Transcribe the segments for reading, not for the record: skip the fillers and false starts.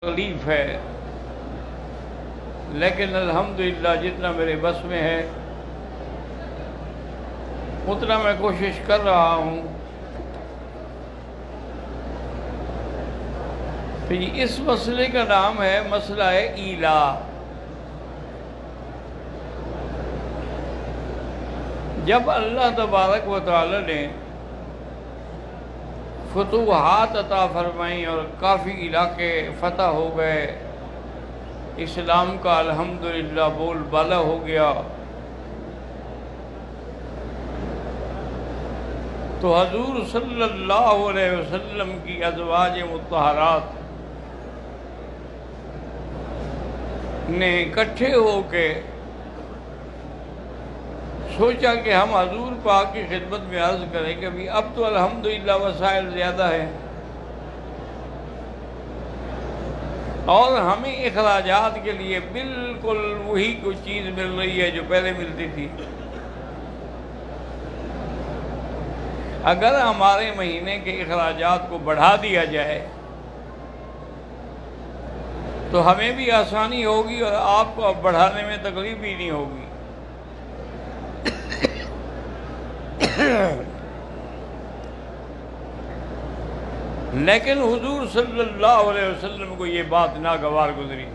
تکلیف ہے، لیکن الحمدللہ جتنا میرے بس میں ہے اتنا میں کوشش کر رہا ہوں۔ تو اس مسئلے کا نام ہے مسئلہ ایلا۔ جب اللہ تبارک و تعالی نے فتوحات عطا فرمائیں اور کافی علاقے فتح ہو گئے، اسلام کا الحمدللہ بول بالا ہو گیا، تو حضور صلی اللہ علیہ وسلم کی ازواج مطہرات نے اکٹھے ہو کے سوچا کہ ہم حضور پاک کی خدمت میں عرض کریں کہ اب تو الحمدللہ وسائل زیادہ ہیں اور ہمیں اخراجات کے لیے بالکل وہی کوئی چیز مل رہی ہے جو پہلے ملتی تھی۔ اگر ہمارے مہینے کے اخراجات کو بڑھا دیا جائے تو ہمیں بھی آسانی ہوگی اور آپ کو اب بڑھانے میں تکلیف بھی نہیں ہوگی۔ لیکن حضور صلی اللہ علیہ وسلم کو یہ بات ناگوار گزری۔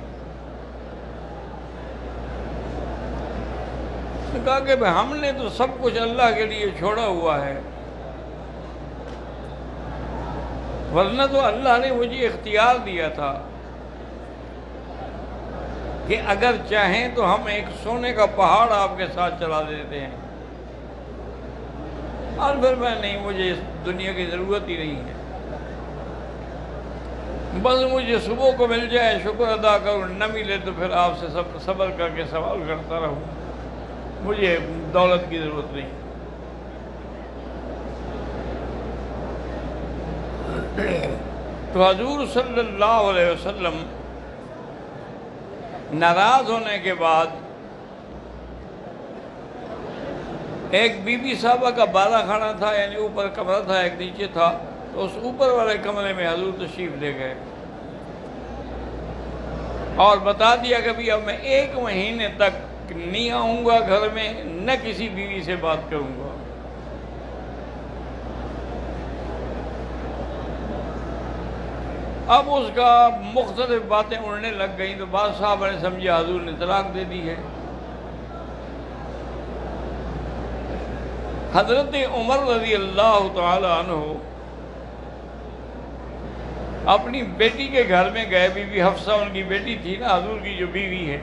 اس نے کہا کہ ہم نے تو سب کچھ اللہ کے لیے چھوڑا ہوا ہے، ورنہ تو اللہ نے مجھے اختیار دیا تھا کہ اگر چاہیں تو ہم ایک سونے کا پہاڑ آپ کے ساتھ چلا دیتے ہیں، اور پھر میں نہیں، مجھے اس دنیا کی ضرورت ہی نہیں ہے، بس مجھے صبح کو مل جائے شکر ادا کروں، نہ ملے تو پھر آپ سے صبر کر کے سوال کرتا رہوں، مجھے دولت کی ضرورت نہیں۔ تو حضور صلی اللہ علیہ وسلم ناراض ہونے کے بعد ایک بی بی صاحبہ کا بالا خانہ تھا، یعنی اوپر کمرہ تھا، ایک نیچے تھا، تو اس اوپر والے کمرے میں حضور تشریف لے گئے اور بتا دیا کہ اب میں 1 مہینے تک نہیں آؤں گا گھر میں، نہ کسی بیوی سے بات کروں گا۔ اب اس کا مختلف باتیں اڑنے لگ گئیں، تو بعض صاحب نے سمجھا حضور نے طلاق دے دی ہے۔ حضرت عمر رضی اللہ تعالی عنہ اپنی بیٹی کے گھر میں گئے، بی بی حفصہ ان کی بیٹی تھی نا، حضور کی جو بیوی ہے۔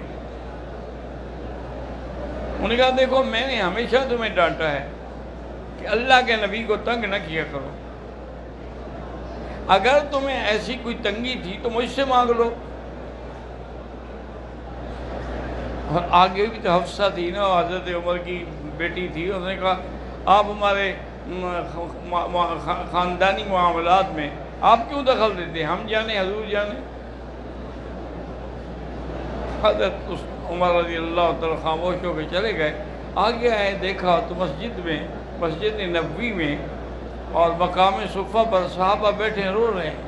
انہوں نے کہا دیکھو میں نے ہمیشہ تمہیں ڈانٹا ہے کہ اللہ کے نبی کو تنگ نہ کیا کرو، اگر تمہیں ایسی کوئی تنگی تھی تو مجھ سے مانگ لو۔ اور آگے بھی تو حفصہ تھی نا، حضرت عمر کی بیٹی تھی، انہوں نے کہا آپ ہمارے خاندانی معاملات میں آپ کیوں دخل دیتے ہیں، ہم جانے حضور جانے۔ حضرت عمر رضی اللہ تعالیٰ خاموش ہو کے چلے گئے۔ آگے آئے، دیکھا تو مسجد نبوی میں اور مقام صفہ پر صحابہ بیٹھے رو رہے ہیں۔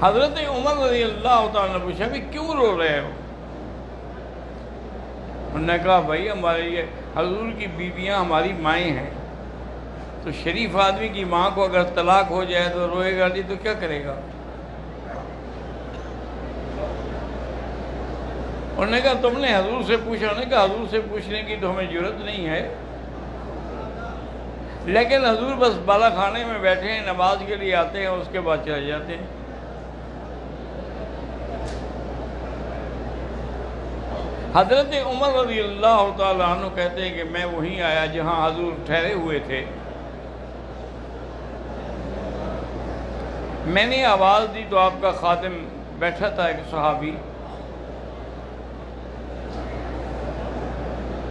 حضرت عمر رضی اللہ تعالیٰ نے پوچھا بھی کیوں رو رہے ہو؟ انہوں نے کہا بھائی ہمارے یہ حضور کی بیویاں ہماری مائیں ہیں، تو شریف آدمی کی ماں کو اگر طلاق ہو جائے تو روئے گا نہیں تو کیا کرے گا؟ انہوں نے کہا تم نے حضور سے پوچھا؟ انہوں نے کہا حضور سے پوچھنے کی تو ہمیں ضرورت نہیں ہے، لیکن حضور بس بالا خانے میں بیٹھے ہیں، نماز کے لیے آتے ہیں، اس کے بعد چلے جاتے ہیں۔ حضرت عمر رضی اللہ تعالیٰ عنہ کہتے ہیں کہ میں وہیں آیا جہاں حضور ٹھہرے ہوئے تھے، میں نے آواز دی تو آپ کا خادم بیٹھا تھا، ایک صحابی،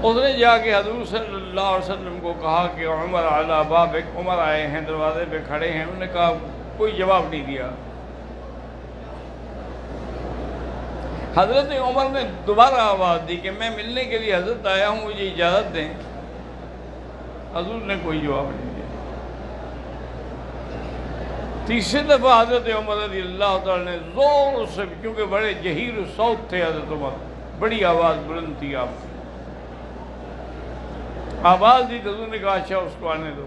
اس نے جا کے حضور صلی اللہ علیہ وسلم کو کہا کہ عمر علی بابک، عمر آئے ہیں، دروازے پہ کھڑے ہیں۔ انہوں نے کہا کوئی جواب نہیں دیا۔ حضرت عمر نے دوبارہ آواز دی کہ میں ملنے کے لیے حضرت آیا ہوں، مجھے اجازت دیں۔ حضور نے کوئی جواب نہیں دیا۔ تیسری دفعہ حضرت عمر رضی اللہ تعالیٰ نے زور سے، کیونکہ بڑے جہیر صوت تھے حضرت عمر، بڑی آواز بلند تھی آپ کی، آواز دی تو حضور نے کہا اچھا اس کو آنے دو۔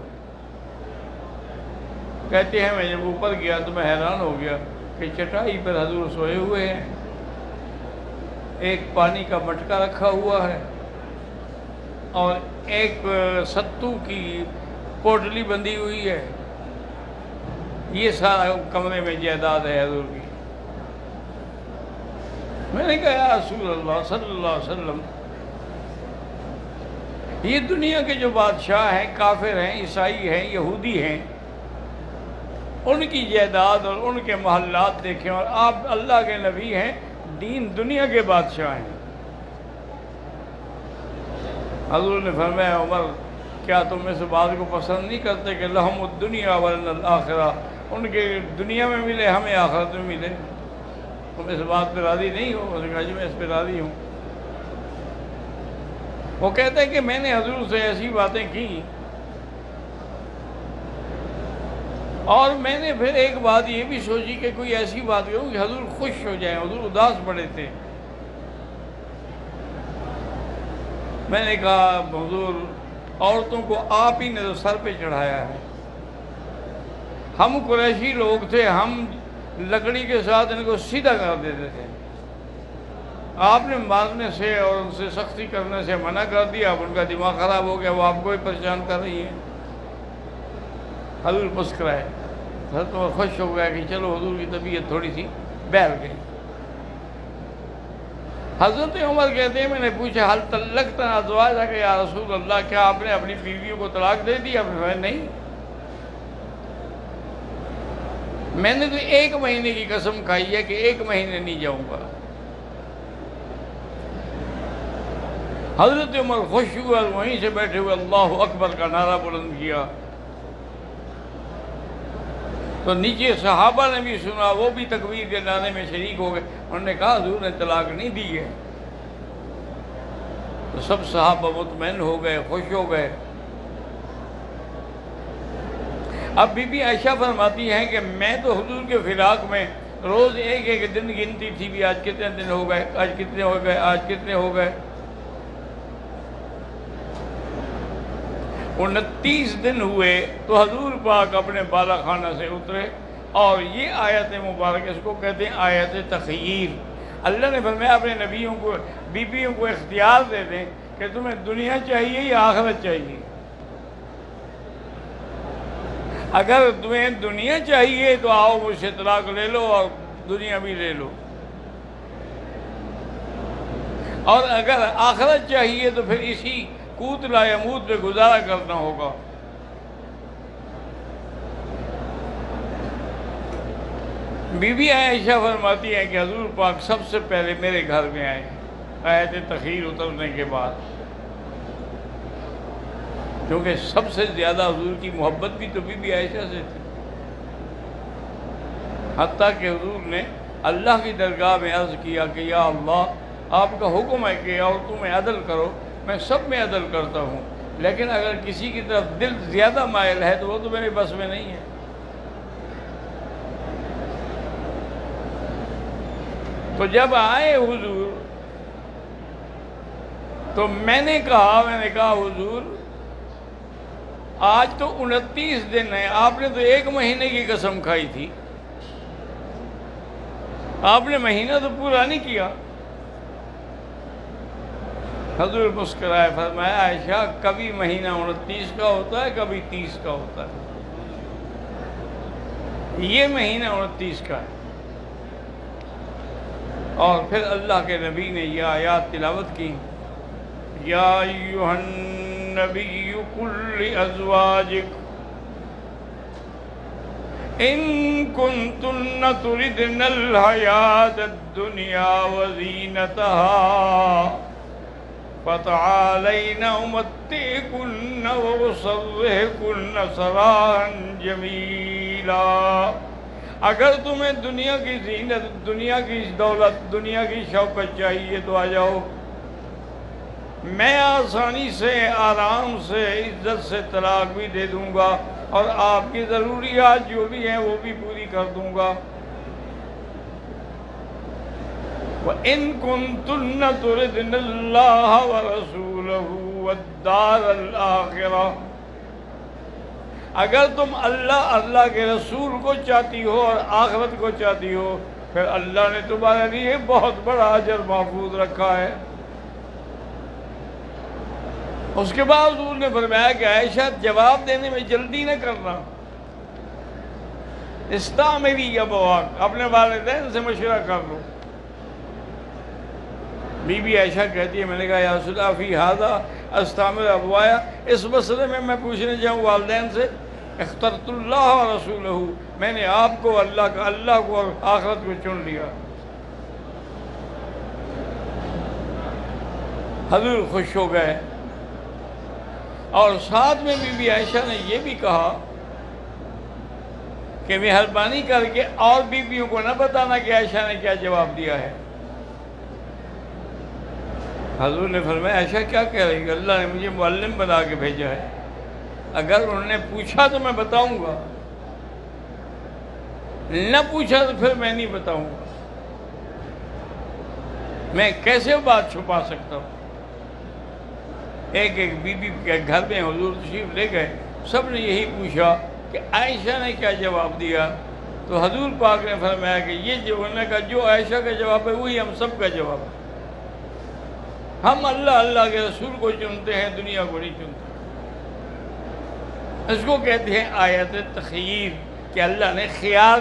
کہتے ہیں میں جب اوپر گیا تو میں حیران ہو گیا کہ چٹائی پر حضور سوئے ہوئے ہیں، ایک پانی کا مٹکا رکھا ہوا ہے اور ایک ستو کی پوٹلی بندھی ہوئی ہے، یہ سارا کمرے میں جائیداد ہے حضور کی۔ میں نے کہا یا رسول اللہ صلی اللہ علیہ وسلم، یہ دنیا کے جو بادشاہ ہیں، کافر ہیں، عیسائی ہیں، یہودی ہیں، ان کی جائیداد اور ان کے محلات دیکھیں، اور آپ اللہ کے نبی ہیں، دین دنیا کے بادشاہ ہیں۔ حضور نے فرمایا عمر کیا تم اس بات کو پسند نہیں کرتے کہ لہم الدنیا ولنا الآخرہ، ان کے دنیا میں ملے ہمیں آخرت میں ملے، تم اس بات پہ راضی نہیں ہو؟ انہوں نے کہا جی میں اس پہ راضی ہوں۔ وہ کہتے ہیں کہ میں نے حضور سے ایسی باتیں کی، اور میں نے پھر ایک بات یہ بھی سوچی کہ کوئی ایسی بات کروں کہ حضور خوش ہو جائیں، حضور اداس پڑے تھے۔ میں نے کہا حضور عورتوں کو آپ ہی نے تو سر پہ چڑھایا ہے، ہم قریشی لوگ تھے، ہم لکڑی کے ساتھ ان کو سیدھا کر دیتے تھے، آپ نے مارنے سے اور ان سے سختی کرنے سے منع کر دیا، اب ان کا دماغ خراب ہو گیا، وہ آپ کو ہی پریشان کر رہی ہیں۔ حضور مسکرائے، حضرت عمر خوش ہو گیا کہ چلو حضور کی طبیعت تھوڑی سی بہل گئی۔ حضرت عمر کہتے ہیں میں نے پوچھا حل طلقت ازواجک یا رسول اللہ، کیا آپ نے اپنی بیویوں کو طلاق دے دی؟ آپ نے کہا نہیں، میں نے تو 1 مہینے کی قسم کھائی ہے کہ 1 مہینے نہیں جاؤں گا۔ حضرت عمر خوش ہوا، وہیں سے بیٹھے ہوئے اللہ اکبر کا نعرہ بلند کیا، تو نیچے صحابہ نے بھی سنا، وہ بھی تکبیر کے نعرے میں شریک ہو گئے، انہوں نے کہا حضور نے طلاق نہیں دی ہے۔ تو سب صحابہ مطمئن ہو گئے، خوش ہو گئے۔ اب بی بی عائشہ فرماتی ہیں کہ میں تو حضور کے فراق میں روز ایک دن گنتی تھی، بھی آج کتنے دن ہو گئے، آج کتنے ہو گئے، آج کتنے ہو گئے۔ 29 دن ہوئے تو حضور پاک اپنے بالا خانہ سے اترے، اور یہ آیت مبارک اس کو کہتے ہیں آیت تخییر۔ اللہ نے فرمایا اپنے نبیوں کو، بیویوں کو اختیار دے دیں کہ تمہیں دنیا چاہیے یا آخرت چاہیے۔ اگر تمہیں دنیا چاہیے تو آؤ مجھ سے طلاق لے لو اور دنیا بھی لے لو، اور اگر آخرت چاہیے تو پھر اسی کوت لا یموت پہ گزارا کرنا ہوگا۔ بی بی عائشہ فرماتی ہے کہ حضور پاک سب سے پہلے میرے گھر میں آئے آیت تخیر اترنے کے بعد، کیونکہ سب سے زیادہ حضور کی محبت بھی تو بی بی عائشہ سے تھی، حتیٰ کہ حضور نے اللہ کی درگاہ میں عرض کیا کہ یا اللہ آپ کا حکم ہے کہ عورتوں میں عدل کرو، میں سب میں عدل کرتا ہوں، لیکن اگر کسی کی طرف دل زیادہ مائل ہے تو وہ تو میرے بس میں نہیں ہے۔ تو جب آئے حضور تو میں نے کہا حضور آج تو 29 دن ہے، آپ نے تو 1 مہینے کی قسم کھائی تھی، آپ نے مہینہ تو پورا نہیں کیا۔ حضور مسکرائے، فرمایا عائشہ کبھی مہینہ 29 کا ہوتا ہے، کبھی 30 کا ہوتا ہے، یہ مہینہ 29 کا ہے۔ اور پھر اللہ کے نبی نے یہ آیات تلاوت کی، یا ایھا النبی قل لازواجک ان کنتن تردن الحیاۃ الدنیا وزینتها فتعالین امتعکن واسرحکن سراحا جمیلا۔ اگر تمہیں دنیا کی زینت، دنیا کی دولت، دنیا کی شوکت چاہیے تو آ جاؤ، میں آسانی سے آرام سے عزت سے طلاق بھی دے دوں گا اور آپ کی ضروریات جو بھی ہیں وہ بھی پوری کر دوں گا۔ وَإِن كُنتُنَّ تُرِدْنَ اللَّهَ وَرَسُولَهُ وَالدَّارَ الْآخِرَةَ، اگر تم اللہ کے رسول کو چاہتی ہو اور آخرت کو چاہتی ہو، پھر اللہ نے تمہارے لیے بہت بڑا اجر محفوظ رکھا ہے۔ اس کے بعد حضور نے فرمایا کہ عائشہ جواب دینے میں جلدی نہ کرنا، استعملی ابواک، اپنے والدین سے مشورہ کر لو۔ بی بی عائشہ کہتی ہے میں نے کہا یا رسول اللہ فی ھذا استعمل ابوایا، اس مسئلے میں پوچھنے جاؤں والدین سے؟ اخترت اللہ و رسولہ، میں نے آپ کو اللہ کو اور آخرت کو چن لیا۔ حضور خوش ہو گئے، اور ساتھ میں بی بی عائشہ نے یہ بھی کہا کہ مہربانی کر کے اور بیویوں کو نہ بتانا کہ عائشہ نے کیا جواب دیا ہے۔ حضور نے فرمایا عائشہ کیا کہہ رہی ہے؟ اللہ نے مجھے معلم بنا کے بھیجا ہے، اگر انہوں نے پوچھا تو میں بتاؤں گا، نہ پوچھا تو پھر میں نہیں بتاؤں گا، میں کیسے بات چھپا سکتا ہوں؟ ایک بی بی کے گھر میں حضور تشریف لے گئے، سب نے یہی پوچھا کہ عائشہ نے کیا جواب دیا، تو حضور پاک نے فرمایا کہ یہ جو انہوں نے کہا جو عائشہ کا جواب ہے وہی ہم سب کا جواب ہے، ہم اللہ کے رسول کو چنتے ہیں، دنیا کو نہیں چنتے۔ اس کو کہتے ہیں آیت تخییر، کہ اللہ نے خیال